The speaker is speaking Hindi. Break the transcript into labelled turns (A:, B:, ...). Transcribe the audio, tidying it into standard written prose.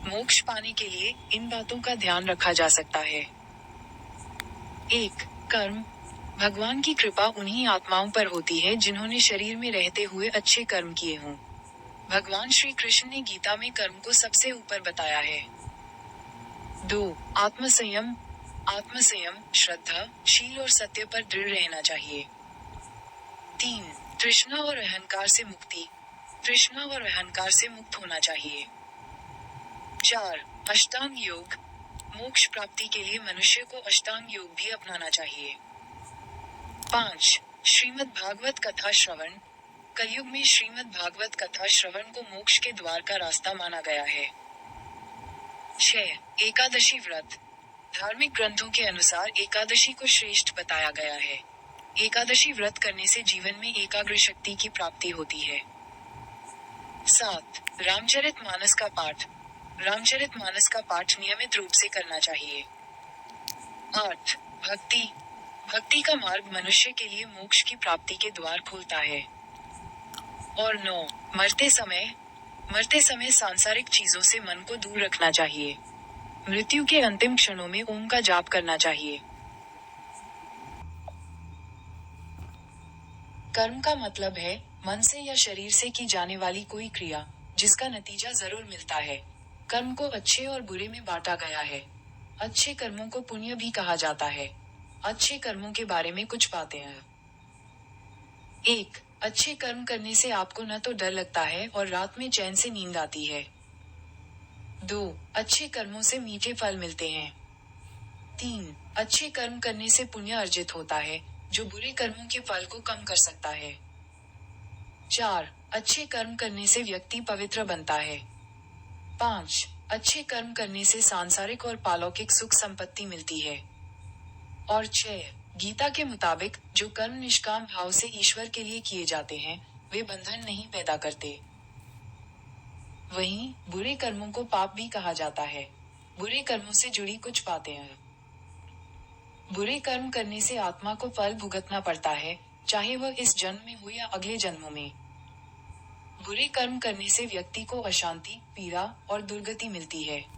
A: मोक्ष पाने के लिए इन बातों का ध्यान रखा जा सकता है। 1. कर्म। भगवान की कृपा उन्हीं आत्माओं पर होती है जिन्होंने शरीर में रहते हुए अच्छे कर्म किए हों। भगवान श्री कृष्ण ने गीता में कर्म को सबसे ऊपर बताया है। 2. आत्मसंयम। आत्मसंयम, श्रद्धा, शील और सत्य पर दृढ़ रहना चाहिए। 3. तृष्णा और अहंकार से मुक्ति। तृष्णा और अहंकार से मुक्त होना चाहिए। 4. अष्टांग योग। मोक्ष प्राप्ति के लिए मनुष्य को अष्टांग योग भी अपनाना चाहिए। 5. श्रीमद् भागवत कथा श्रवण। कलयुग में श्रीमद् भागवत कथा श्रवण को मोक्ष के द्वार का रास्ता माना गया है। 6. एकादशी व्रत। धार्मिक ग्रंथों के अनुसार एकादशी को श्रेष्ठ बताया गया है। एकादशी व्रत करने से जीवन में एकाग्र शक्ति की प्राप्ति होती है। 7. रामचरितमानस का पाठ। रामचरितमानस का पाठ नियमित रूप से करना चाहिए। 8. भक्ति। भक्ति का मार्ग मनुष्य के लिए मोक्ष की प्राप्ति के द्वार खोलता है। और 9. मरते समय सांसारिक चीजों से मन को दूर रखना चाहिए। मृत्यु के अंतिम क्षणों में ओम का जाप करना चाहिए। कर्म का मतलब है मन से या शरीर से की जाने वाली कोई क्रिया, जिसका नतीजा जरूर मिलता है। कर्म को अच्छे और बुरे में बांटा गया है। अच्छे कर्मों को पुण्य भी कहा जाता है। अच्छे कर्मों के बारे में कुछ बातें हैं। 1. अच्छे कर्म करने से आपको न तो डर लगता है और रात में चैन से नींद आती है। 2. अच्छे कर्मों से मीठे फल मिलते हैं। 3. अच्छे कर्म करने से पुण्य अर्जित होता है, जो बुरे कर्मों के फल को कम कर सकता है। 4. अच्छे कर्म करने से व्यक्ति पवित्र बनता है। 5. अच्छे कर्म करने से सांसारिक और पालौकिक सुख संपत्ति मिलती है। और 6. गीता के मुताबिक जो कर्म निष्काम भाव से ईश्वर के लिए किए जाते हैं, वे बंधन नहीं पैदा करते। वहीं बुरे कर्मों को पाप भी कहा जाता है। बुरे कर्मों से जुड़ी कुछ बातें हैं। बुरे कर्म करने से आत्मा को फल भुगतना पड़ता है, चाहे वह इस जन्म में हो या अगले जन्मों में। बुरे कर्म करने से व्यक्ति को अशांति, पीड़ा और दुर्गति मिलती है।